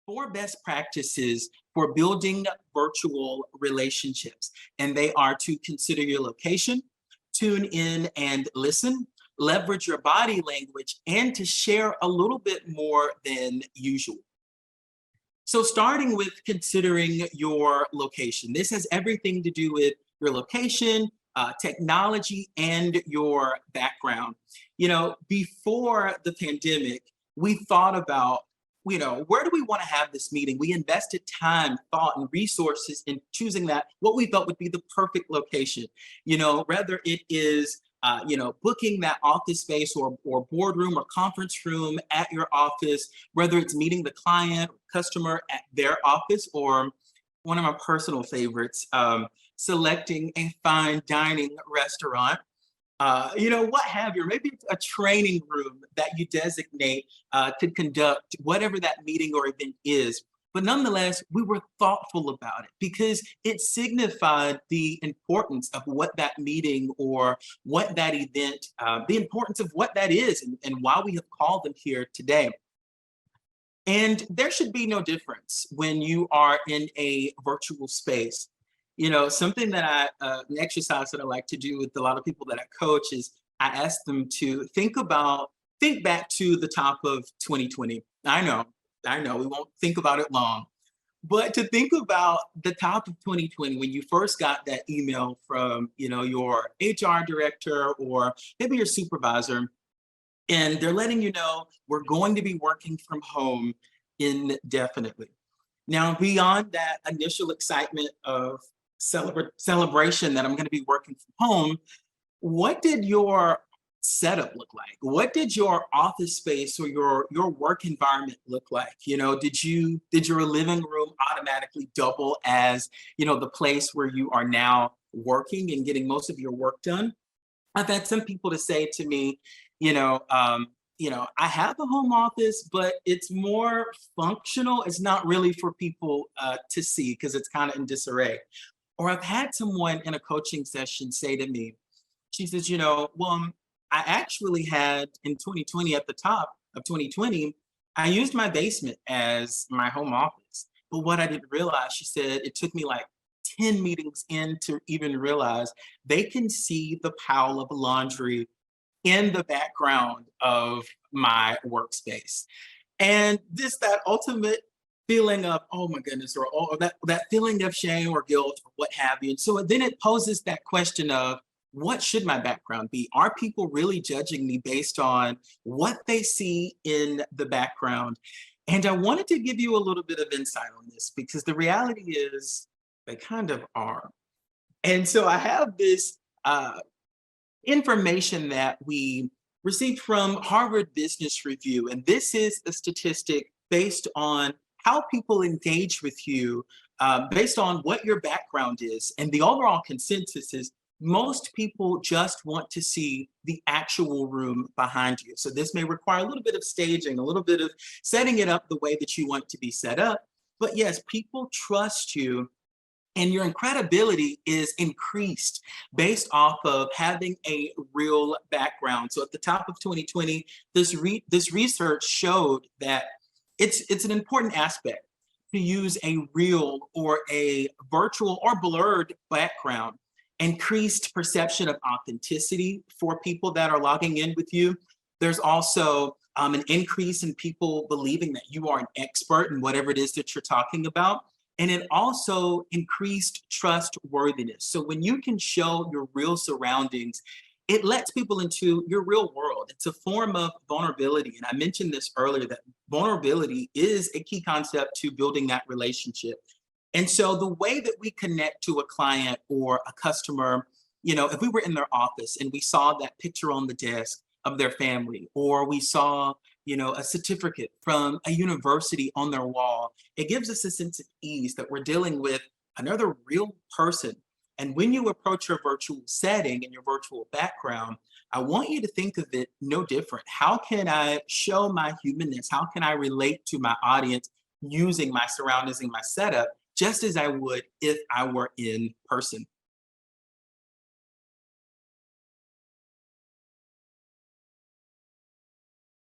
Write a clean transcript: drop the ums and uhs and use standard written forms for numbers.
Four best practices for building virtual relationships. And they are to consider your location, tune in and listen, leverage your body language, and to share a little bit more than usual. So, starting with considering your location, this has everything to do with your location, technology, and your background. Before the pandemic, we thought about, where do we want to have this meeting? We invested time, thought, and resources in choosing that, what we felt would be the perfect location. Whether it is booking that office space or boardroom or conference room at your office, whether it's meeting the client or customer at their office, or one of my personal favorites, selecting a fine dining restaurant, what have you. Maybe it's a training room that you designate to conduct whatever that meeting or event is. But nonetheless, we were thoughtful about it because it signified the importance of what that meeting or what that event, the importance of what that is, and why we have called them here today. And there should be no difference when you are in a virtual space. Something that an exercise that I like to do with a lot of people that I coach is I ask them to think back to the top of 2020. I know, we won't think about it long, but to think about the top of 2020 when you first got that email from, your HR director or maybe your supervisor, and they're letting you know we're going to be working from home indefinitely. Now, beyond that initial excitement of celebration that I'm going to be working from home, what did your setup look like? What did your office space or your work environment look like? Did your living room automatically double as, the place where you are now working and getting most of your work done? I've had some people to say to me, I have a home office, but it's more functional. It's not really for people to see because it's kind of in disarray. Or I've had someone in a coaching session say to me, she says, well, I actually had in 2020, at the top of 2020, I used my basement as my home office. But what I didn't realize, she said, it took me like 10 meetings in to even realize they can see the pile of laundry in the background of my workspace. And that ultimate feeling of, oh my goodness, or that feeling of shame or guilt or what have you. And so then it poses that question of, what should my background be? Are people really judging me based on what they see in the background? And I wanted to give you a little bit of insight on this because the reality is they kind of are. And so I have this information that we received from Harvard Business Review. And this is a statistic based on how people engage with you, based on what your background is. And the overall consensus is most people just want to see the actual room behind you. So this may require a little bit of staging, a little bit of setting it up the way that you want to be set up. But yes, people trust you, and your credibility is increased based off of having a real background. So at the top of 2020, this research showed that it's an important aspect to use a real or a virtual or blurred background. Increased perception of authenticity for people that are logging in with you. There's also an increase in people believing that you are an expert in whatever it is that you're talking about. And it also increased trustworthiness. So when you can show your real surroundings, it lets people into your real world. It's a form of vulnerability. And I mentioned this earlier, that vulnerability is a key concept to building that relationship. And so the way that we connect to a client or a customer, if we were in their office and we saw that picture on the desk of their family, or we saw, a certificate from a university on their wall, it gives us a sense of ease that we're dealing with another real person. And when you approach your virtual setting and your virtual background, I want you to think of it no different. How can I show my humanness? How can I relate to my audience using my surroundings and my setup, just as I would if I were in person?